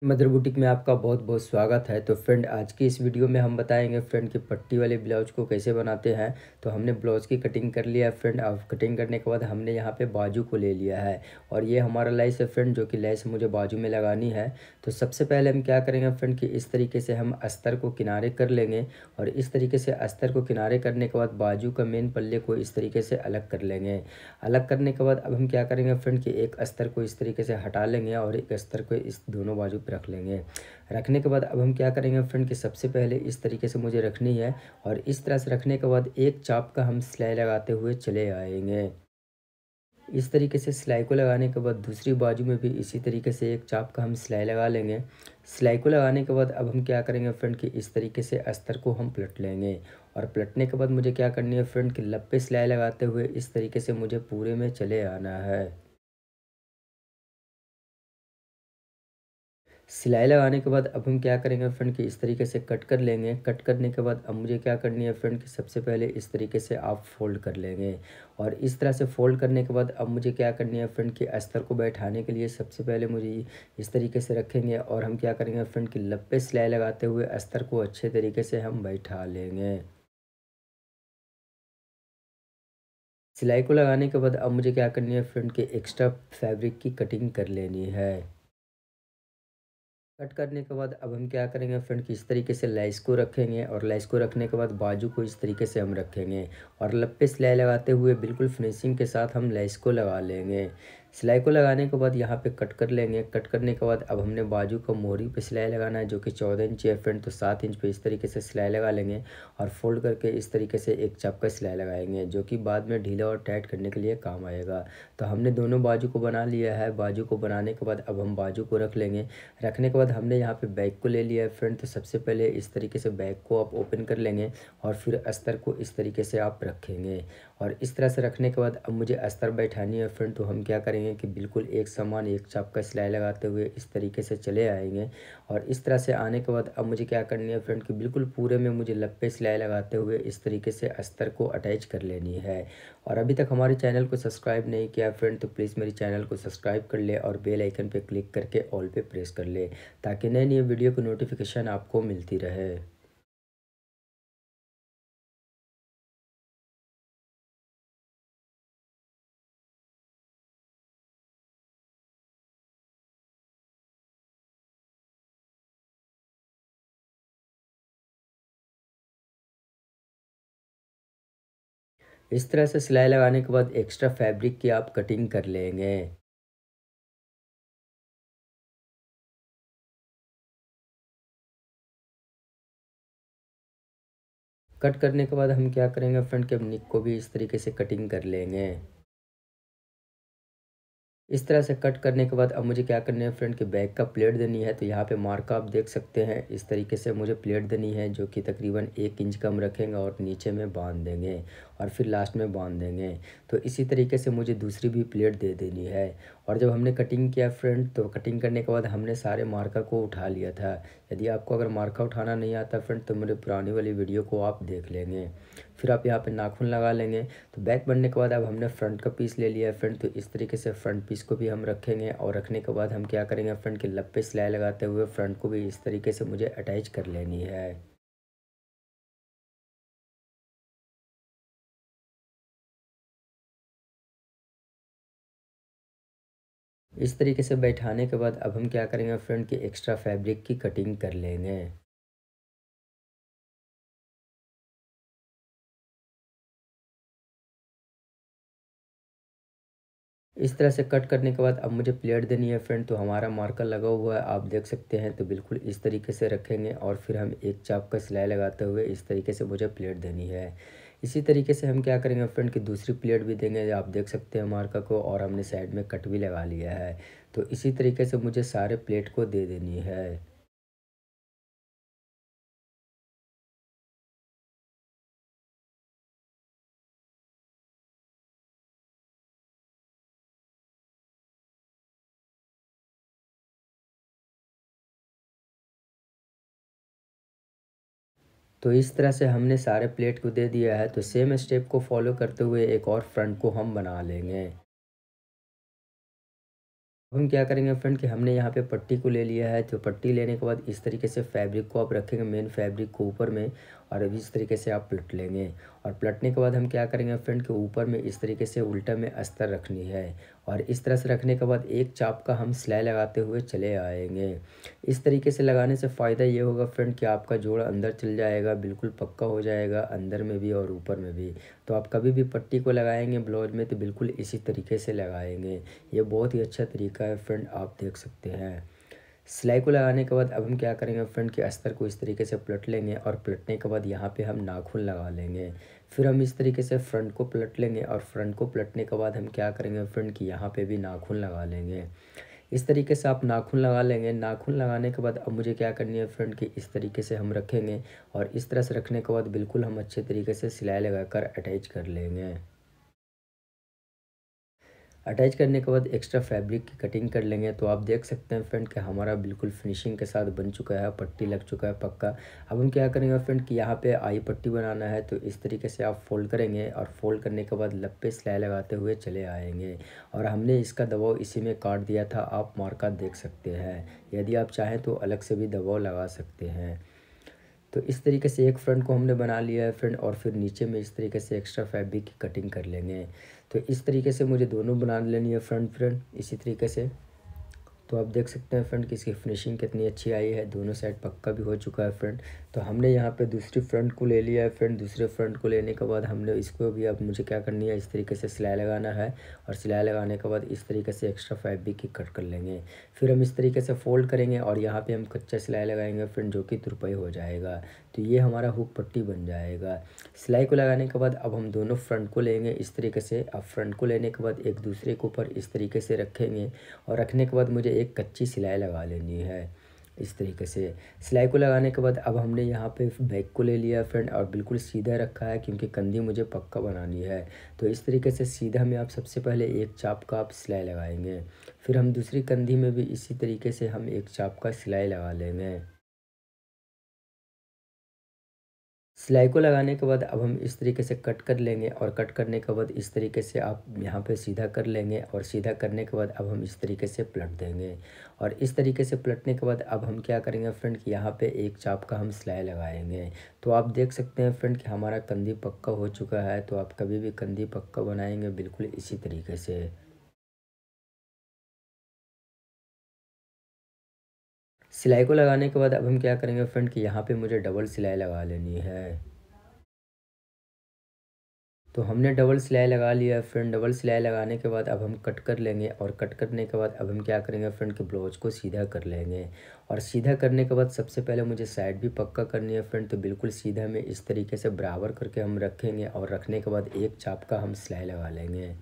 Mother boutique में आपका बहुत बहुत स्वागत है। तो फ्रेंड, आज की इस वीडियो में हम बताएंगे फ्रेंड कि पट्टी वाले ब्लाउज को कैसे बनाते हैं। तो हमने ब्लाउज की कटिंग कर लिया है फ्रेंड। अब कटिंग करने के बाद हमने यहाँ पे बाजू को ले लिया है और ये हमारा लेस है फ्रेंड, जो कि लेस मुझे बाजू में लगानी है। तो सबसे पहले हम क्या करेंगे फ्रेंड कि इस तरीके से हम अस्तर को किनारे कर लेंगे और इस तरीके से अस्तर को किनारे करने के बाद बाजू का मेन पल्ले को इस तरीके से अलग कर लेंगे। अलग करने के बाद अब हम क्या करेंगे फ्रेंड कि एक अस्तर को इस तरीके से हटा लेंगे और एक अस्तर को इस दोनों बाजू पे रख लेंगे। रखने के बाद अब हम क्या करेंगे फ्रेंड कि सबसे पहले इस तरीके से मुझे रखनी है और इस तरह से रखने के बाद एक चाप का हम सिलाई लगाते हुए चले आएंगे। इस तरीके से सिलाई को लगाने के बाद दूसरी बाजू में भी इसी तरीके से एक चाप का हम सिलाई लगा लेंगे। सिलाई को लगाने के बाद अब हम क्या करेंगे फ्रेंड कि इस तरीके से अस्तर को हम पलट लेंगे और पलटने के बाद मुझे क्या करनी है फ्रेंड कि लब पे सिलाई लगाते हुए इस तरीके से मुझे पूरे में चले आना है। सिलाई लगाने के बाद अब हम क्या करेंगे फ्रेंड कि इस तरीके से कट कर लेंगे। कट करने के बाद अब मुझे क्या करनी है फ्रेंड कि सबसे पहले इस तरीके से आप फोल्ड कर लेंगे और इस तरह से फोल्ड करने के बाद अब मुझे क्या करनी है फ्रेंड कि अस्तर को बैठाने के लिए सबसे पहले मुझे इस तरीके से रखेंगे और हम क्या करेंगे फ्रेंड कि लब पे सिलाई लगाते हुए अस्तर को अच्छे तरीके से हम बैठा लेंगे। सिलाई को लगाने के बाद अब मुझे क्या करनी है फ्रेंड कि एक्स्ट्रा फैब्रिक की कटिंग कर लेनी है। कट करने के बाद अब हम क्या करेंगे फ्रेंड कि इस तरीके से लेस को रखेंगे और लेस को रखने के बाद बाजू को इस तरीके से हम रखेंगे और लब पे सिलाई लगाते हुए बिल्कुल फिनिशिंग के साथ हम लेस को लगा लेंगे। सिलाई को लगाने के बाद यहाँ पे कट कर लेंगे। कट करने के बाद अब हमने बाजू को मोहरी पे सिलाई लगाना है, जो कि 14 इंच है फ्रेंड। तो 7 इंच पे इस तरीके से सिलाई लगा लेंगे और फोल्ड करके इस तरीके से एक चाप का सिलाई लगाएंगे, जो कि बाद में ढीला और टाइट करने के लिए काम आएगा। तो हमने दोनों बाजू को बना लिया है। बाजू को बनाने के बाद अब हम बाजू को रख लेंगे। रखने के बाद हमने यहाँ पे बैक को ले लिया है फ्रेंड। तो सबसे पहले इस तरीके से बैक को आप ओपन कर लेंगे और फिर अस्तर को इस तरीके से आप रखेंगे और इस तरह से रखने के बाद अब मुझे अस्तर बैठानी है फ्रेंड। तो हम क्या करेंगे कि बिल्कुल एक समान एक चाप का सिलाई लगाते हुए इस तरीके से चले आएंगे और इस तरह से आने के बाद अब मुझे क्या करनी है फ्रेंड कि बिल्कुल पूरे में मुझे लब पे सिलाई लगाते हुए इस तरीके से अस्तर को अटैच कर लेनी है। और अभी तक हमारे चैनल को सब्सक्राइब नहीं किया फ्रेंड, तो प्लीज़ मेरे चैनल को सब्सक्राइब कर ले और बेल आइकन पे क्लिक करके ऑल पे प्रेस कर ले, ताकि नई नई वीडियो की नोटिफिकेशन आपको मिलती रहे। इस तरह से सिलाई लगाने के बाद एक्स्ट्रा फैब्रिक की आप कटिंग कर लेंगे। कट करने के बाद हम क्या करेंगे फ्रंट के निक को भी इस तरीके से कटिंग कर लेंगे। इस तरह से कट करने के बाद अब मुझे क्या करना है फ्रंट के बैक का प्लेट देनी है। तो यहाँ पे मार्क आप देख सकते हैं, इस तरीके से मुझे प्लेट देनी है, जो कि तकरीबन 1 इंच का हम रखेंगे और नीचे में बांध देंगे और फिर लास्ट में बांध देंगे। तो इसी तरीके से मुझे दूसरी भी प्लेट दे देनी है। और जब हमने कटिंग किया फ्रंट, तो कटिंग करने के बाद हमने सारे मार्का को उठा लिया था। यदि आपको अगर मार्का उठाना नहीं आता फ्रंट, तो मेरे पुरानी वाली वीडियो को आप देख लेंगे। फिर आप यहाँ पे नाखून लगा लेंगे। तो बैक बनने के बाद अब हमने फ्रंट का पीस ले लिया है फ्रंट। तो इस तरीके से फ्रंट पीस को भी हम रखेंगे और रखने के बाद हम क्या करेंगे फ्रंट के लब पे सिलाई लगाते हुए फ्रंट को भी इस तरीके से मुझे अटैच कर लेनी है। इस तरीके से बैठाने के बाद अब हम क्या करेंगे फ्रंट की एक्स्ट्रा फैब्रिक की कटिंग कर लेंगे। इस तरह से कट करने के बाद अब मुझे प्लेट देनी है फ्रेंड। तो हमारा मार्कर लगा हुआ है, आप देख सकते हैं। तो बिल्कुल इस तरीके से रखेंगे और फिर हम एक चाप का सिलाई लगाते हुए इस तरीके से मुझे प्लेट देनी है। इसी तरीके से हम क्या करेंगे फ्रेंड की दूसरी प्लेट भी देंगे, आप देख सकते हैं मार्कर को, और हमने साइड में कट भी लगा लिया है। तो इसी तरीके से मुझे सारे प्लेट को दे देनी है। तो इस तरह से हमने सारे प्लेट को दे दिया है। तो सेम स्टेप को फॉलो करते हुए एक और फ्रंट को हम बना लेंगे। अब हम क्या करेंगे फ्रेंड कि हमने यहाँ पे पट्टी को ले लिया है, तो पट्टी लेने के बाद इस तरीके से फैब्रिक को आप रखेंगे मेन फैब्रिक को ऊपर में, और अभी इस तरीके से आप पलट लेंगे। और पलटने के बाद हम क्या करेंगे फ्रेंड के ऊपर में इस तरीके से उल्टा में अस्तर रखनी है, और इस तरह से रखने के बाद एक चाप का हम सिलाई लगाते हुए चले आएंगे। इस तरीके से लगाने से फ़ायदा ये होगा फ्रेंड कि आपका जोड़ अंदर चल जाएगा, बिल्कुल पक्का हो जाएगा अंदर में भी और ऊपर में भी। तो आप कभी भी पट्टी को लगाएंगे ब्लाउज में तो बिल्कुल इसी तरीके से लगाएंगे। ये बहुत ही अच्छा तरीका है फ्रेंड, आप देख सकते हैं। सिलाई को लगाने के बाद अब हम क्या करेंगे फ्रेंड कि अस्तर को इस तरीके से पलट लेंगे, और पलटने के बाद यहाँ पे हम नाखून लगा लेंगे। फिर हम इस तरीके से फ्रंट को पलट लेंगे, और फ्रंट को पलटने के बाद हम क्या करेंगे फ्रेंड कि यहाँ पे भी नाखून लगा लेंगे। इस तरीके से आप नाखून लगा लेंगे। नाखून लगाने के बाद अब मुझे क्या करनी है फ्रेंड कि इस तरीके से हम रखेंगे, और इस तरह से रखने के बाद बिल्कुल हम अच्छे तरीके से सिलाई लगाकर अटैच कर लेंगे। अटैच करने के बाद एक्स्ट्रा फैब्रिक की कटिंग कर लेंगे। तो आप देख सकते हैं फ्रेंड कि हमारा बिल्कुल फिनिशिंग के साथ बन चुका है, पट्टी लग चुका है पक्का। अब हम क्या करेंगे फ्रेंड कि यहाँ पे आई पट्टी बनाना है, तो इस तरीके से आप फोल्ड करेंगे, और फोल्ड करने के बाद लप सिलाई लगाते हुए चले आएंगे। और हमने इसका दबाव इसी में काट दिया था, आप मार्का देख सकते हैं। यदि आप चाहें तो अलग से भी दबाव लगा सकते हैं। तो इस तरीके से एक फ्रंट को हमने बना लिया है फ्रेंड, और फिर नीचे में इस तरीके से एक्स्ट्रा फैब्रिक की कटिंग कर लेंगे। तो इस तरीके से मुझे दोनों बना लेनी है फ्रंट फ्रंट इसी तरीके से। तो आप देख सकते हैं फ्रंट की इसकी फिनिशिंग कितनी अच्छी आई है, दोनों साइड पक्का भी हो चुका है फ्रंट। तो हमने यहाँ पे दूसरी फ्रंट को ले लिया है फ्रंट। दूसरे फ्रंट को लेने के बाद हमने इसको भी अब मुझे क्या करनी है इस तरीके से सिलाई लगाना है, और सिलाई लगाने के बाद इस तरीके से एक्स्ट्रा फैब्रिक की कट कर लेंगे। फिर हम इस तरीके से फोल्ड करेंगे, और यहाँ पे हम कच्चा सिलाई लगाएंगे फ्रंट, जो कि तुरपाई हो जाएगा। तो ये हमारा हुक पट्टी बन जाएगा। सिलाई को लगाने के बाद अब हम दोनों फ्रंट को लेंगे इस तरीके से। अब फ्रंट को लेने के बाद एक दूसरे के ऊपर इस तरीके से रखेंगे, और रखने के बाद मुझे एक कच्ची सिलाई लगा लेनी है इस तरीके से। सिलाई को लगाने के बाद अब हमने यहाँ पे बैक को ले लिया फ्रंट, और बिल्कुल सीधा रखा है क्योंकि कंधी मुझे पक्का बनानी है। तो इस तरीके से सीधा में आप सबसे पहले एक चाप का आप सिलाई लगाएंगे, फिर हम दूसरी कंधी में भी इसी तरीके से हम एक चाप का सिलाई लगा लेंगे। सिलाई को लगाने के बाद अब हम इस तरीके से कट कर लेंगे, और कट करने के बाद इस तरीके से आप यहाँ पे सीधा कर लेंगे, और सीधा करने के बाद अब हम इस तरीके से पलट देंगे। और इस तरीके से पलटने के बाद अब हम क्या करेंगे फ्रेंड कि यहाँ पे एक चाप का हम सिलाई लगाएंगे। तो आप देख सकते हैं फ्रेंड कि हमारा कंधी पक्का हो चुका है। तो आप कभी भी कंधी पक्का बनाएंगे बिल्कुल इसी तरीके से। सिलाई को लगाने के बाद अब हम क्या करेंगे फ्रेंड कि यहाँ पे मुझे डबल सिलाई लगा लेनी है। तो हमने डबल सिलाई लगा लिया फ्रेंड। डबल सिलाई लगाने के बाद अब हम कट कर लेंगे, और कट करने के बाद अब हम क्या करेंगे फ्रेंड के ब्लाउज को सीधा कर लेंगे। और सीधा करने के बाद सबसे पहले मुझे साइड भी पक्का करनी है फ्रेंड। तो बिल्कुल सीधा में इस तरीके से बराबर करके हम रखेंगे, और रखने के बाद एक चाप का हम सिलाई लगा लेंगे।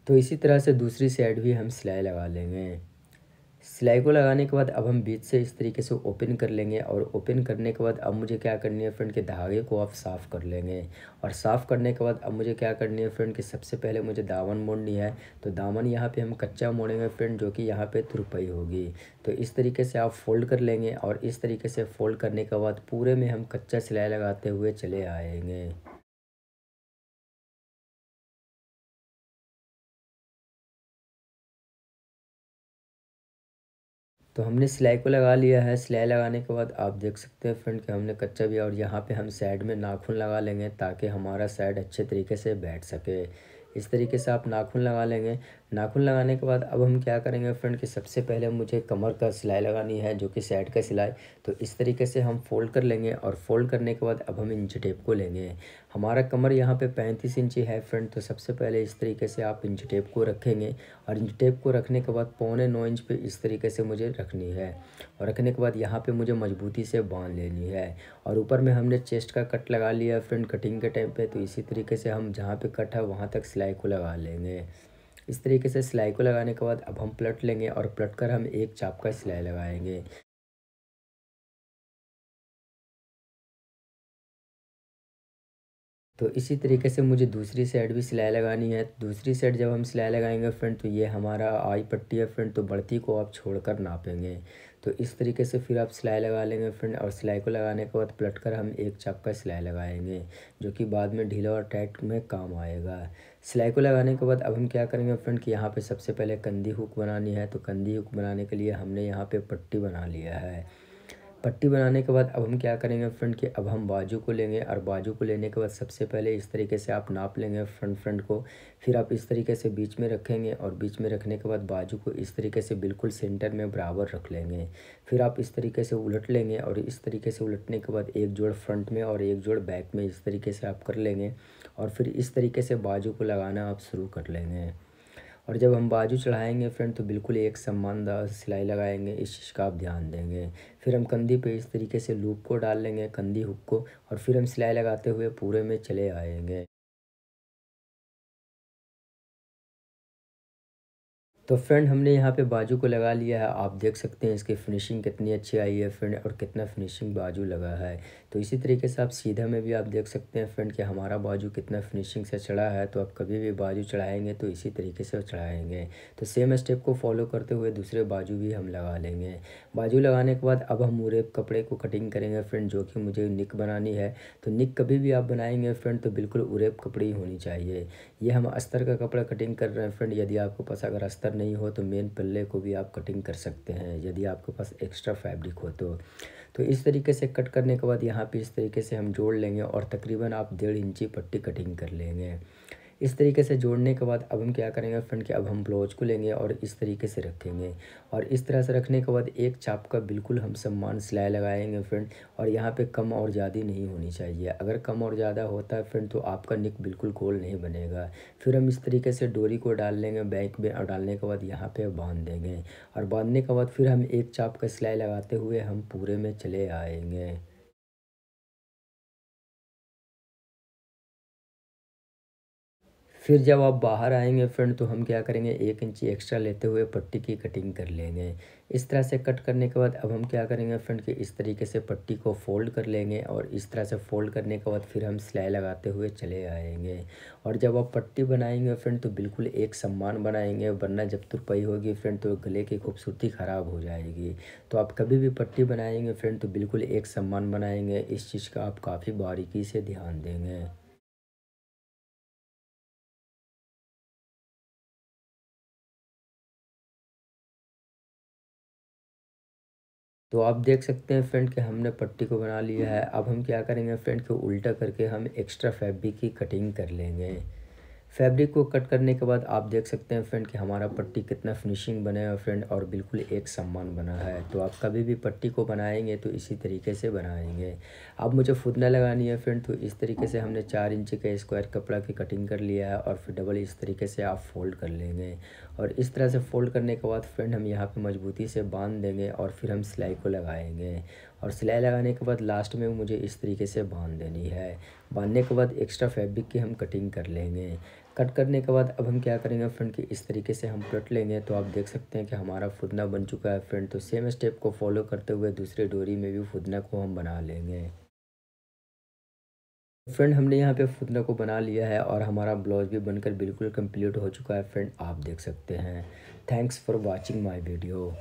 तो इसी तरह से दूसरी साइड भी हम सिलाई लगा लेंगे। सिलाई को लगाने के बाद अब हम बीच से इस तरीके से ओपन कर लेंगे, और ओपन करने के बाद अब मुझे क्या करनी है फ्रेंड के धागे को आप साफ़ कर लेंगे। और साफ़ करने के बाद अब मुझे क्या करनी है फ्रेंड कि सबसे पहले मुझे दामन मोड़नी है। तो दामन यहाँ पे हम कच्चा मोड़ेंगे फ्रेंड, जो कि यहाँ पे तुरपाई होगी। तो इस तरीके से आप फोल्ड कर लेंगे, और इस तरीके से फोल्ड करने के बाद पूरे में हम कच्चा सिलाई लगाते हुए चले आएंगे। तो हमने सिलाई को लगा लिया है। सिलाई लगाने के बाद आप देख सकते हैं फ्रेंड कि हमने कच्चा भी, और यहाँ पे हम साइड में नाखून लगा लेंगे ताकि हमारा साइड अच्छे तरीके से बैठ सके। इस तरीके से आप नाखून लगा लेंगे। नाखून लगाने के बाद अब हम क्या करेंगे फ्रेंड कि सबसे पहले मुझे कमर का सिलाई लगानी है, जो कि साइड का सिलाई। तो इस तरीके से हम फोल्ड कर लेंगे, और फोल्ड करने के बाद अब हम इंच टेप को लेंगे। हमारा कमर यहाँ पे 35 इंची है फ्रेंड। तो सबसे पहले इस तरीके से आप इंच टेप को रखेंगे, और इंच टेप को रखने के बाद 1.25 इंच पे इस तरीके से मुझे रखनी है। और रखने के बाद यहाँ पे मुझे मजबूती से बांध लेनी है। और ऊपर में हमने चेस्ट का कट लगा लिया फ्रेंड कटिंग के टाइम पे। तो इसी तरीके से हम जहाँ पे कट है वहाँ तक सिलाई को लगा लेंगे। इस तरीके से सिलाई को लगाने के बाद अब हम पलट लेंगे, और पलट कर हम एक चाप का सिलाई लगाएंगे। तो इसी तरीके से मुझे दूसरी साइड भी सिलाई लगानी है। दूसरी साइड जब हम सिलाई लगाएंगे फ्रेंड, तो ये हमारा आई पट्टी है फ्रेंड, तो बढ़ती को आप छोड़कर नापेंगे। तो इस तरीके से फिर आप सिलाई लगा लेंगे फ्रेंड, और सिलाई को लगाने के बाद पलट कर हम एक चाप का सिलाई लगाएंगे, जो कि बाद में ढीला और टाइट में काम आएगा। सिलाई को लगाने के बाद अब हम क्या करेंगे फ्रेंड कि यहाँ पे सबसे पहले कंदी हुक बनानी है। तो कंदी हुक बनाने के लिए हमने यहाँ पे पट्टी बना लिया है। पट्टी बनाने के बाद अब हम क्या करेंगे फ्रंट कि अब हम बाजू को लेंगे, और बाजू को लेने के बाद सबसे पहले इस तरीके से आप नाप लेंगे फ्रंट को। फिर आप इस तरीके से बीच में रखेंगे, और बीच में रखने के बाद बाजू को इस तरीके से बिल्कुल सेंटर में बराबर रख लेंगे। फिर आप इस तरीके से उलट लेंगे, और इस तरीके से उलटने के बाद एक जोड़ फ्रंट में और एक जोड़ बैक में इस तरीके से आप कर लेंगे, और फिर इस तरीके से बाजू को लगाना आप शुरू कर लेंगे। और जब हम बाजू चढ़ाएंगे फ्रेंड, तो बिल्कुल एक समानदार सिलाई लगाएंगे, इस चीज़ का आप ध्यान देंगे। फिर हम कंधी पे इस तरीके से लूप को डाल लेंगे, कंधी हुक को, और फिर हम सिलाई लगाते हुए पूरे में चले आएंगे। तो फ्रेंड हमने यहाँ पे बाजू को लगा लिया है। आप देख सकते हैं इसकी फिनिशिंग कितनी अच्छी आई है फ्रेंड, और कितना फिनिशिंग बाजू लगा है। तो इसी तरीके से आप सीधा में भी आप देख सकते हैं फ्रेंड कि हमारा बाजू कितना फिनिशिंग से चढ़ा है। तो आप कभी भी बाजू चढ़ाएंगे तो इसी तरीके से चढ़ाएंगे। तो सेम स्टेप को फॉलो करते हुए दूसरे बाजू भी हम लगा लेंगे। बाजू लगाने के बाद अब हम पूरे कपड़े को कटिंग करेंगे फ्रेंड, जो कि मुझे निक बनानी है। तो निक कभी भी आप बनाएंगे फ्रेंड, तो बिल्कुल उरेब कपड़ी होनी चाहिए। ये हम अस्तर का कपड़ा कटिंग कर रहे हैं फ्रेंड। यदि आपके पास अगर अस्तर नहीं हो तो मेन पल्ले को भी आप कटिंग कर सकते हैं, यदि आपके पास एक्स्ट्रा फैब्रिक हो तो इस तरीके से कट करने के बाद यहाँ पे इस तरीके से हम जोड़ लेंगे, और तकरीबन आप 1.5 इंची पट्टी कटिंग कर लेंगे। इस तरीके से जोड़ने के बाद अब हम क्या करेंगे फ्रेंड कि अब हम ब्लाउज को लेंगे और इस तरीके से रखेंगे, और इस तरह से रखने के बाद एक चाप का बिल्कुल हम समान सिलाई लगाएंगे फ्रेंड। और यहाँ पे कम और ज़्यादा नहीं होनी चाहिए। अगर कम और ज़्यादा होता है फ्रेंड, तो आपका निक बिल्कुल गोल नहीं बनेगा। फिर हम इस तरीके से डोरी को डाल लेंगे बैक में, और डालने के बाद यहाँ पे बांध देंगे, और बांधने के बाद फिर हम एक चाप का सिलाई लगाते हुए हम पूरे में चले आएंगे। फिर जब आप बाहर आएँगे फ्रेंड, तो हम क्या करेंगे 1 इंची एक्स्ट्रा लेते हुए पट्टी की कटिंग कर लेंगे। इस तरह से कट करने के बाद अब हम क्या करेंगे फ्रेंड कि इस तरीके से पट्टी को फ़ोल्ड कर लेंगे, और इस तरह से फ़ोल्ड करने के बाद फिर हम सिलाई लगाते हुए चले आएँगे। और जब आप पट्टी बनाएँगे फ्रेंड, तो बिल्कुल एक समान बनाएँगे, वरना जब तुरपाई होगी फ्रेंड तो गले की खूबसूरती ख़राब हो जाएगी। तो आप कभी भी पट्टी बनाएँगे फ्रेंड, तो बिल्कुल एक समान बनाएँगे। इस चीज़ का आप काफ़ी बारीकी से ध्यान देंगे। तो आप देख सकते हैं फ्रेंड कि हमने पट्टी को बना लिया है। अब हम क्या करेंगे फ्रेंड कि उल्टा करके हम एक्स्ट्रा फैब्रिक की कटिंग कर लेंगे। फैब्रिक को कट करने के बाद आप देख सकते हैं फ्रेंड कि हमारा पट्टी कितना फिनिशिंग बना है फ्रेंड, और बिल्कुल एक समान बना है। तो आप कभी भी पट्टी को बनाएंगे तो इसी तरीके से बनाएंगे। अब मुझे फुदना लगानी है फ्रेंड, तो इस तरीके से हमने 4 इंच का स्क्वायर कपड़ा की कटिंग कर लिया है, और फिर डबल इस तरीके से आप फोल्ड कर लेंगे। और इस तरह से फोल्ड करने के बाद फ्रेंड हम यहाँ पे मजबूती से बांध देंगे, और फिर हम सिलाई को लगाएंगे। और सिलाई लगाने के बाद लास्ट में मुझे इस तरीके से बांध देनी है। बांधने के बाद एक्स्ट्रा फैब्रिक की हम कटिंग कर लेंगे। कट करने के बाद अब हम क्या करेंगे फ्रेंड कि इस तरीके से हम पलट लेंगे। तो आप देख सकते हैं कि हमारा फुदना बन चुका है फ्रेंड। तो सेम स्टेप को फॉलो करते हुए दूसरी डोरी में भी फुदना को हम बना लेंगे। फ्रेंड हमने यहाँ पे फुदना को बना लिया है, और हमारा ब्लाउज भी बनकर बिल्कुल कंप्लीट हो चुका है फ्रेंड, आप देख सकते हैं। Thanks for watching my video.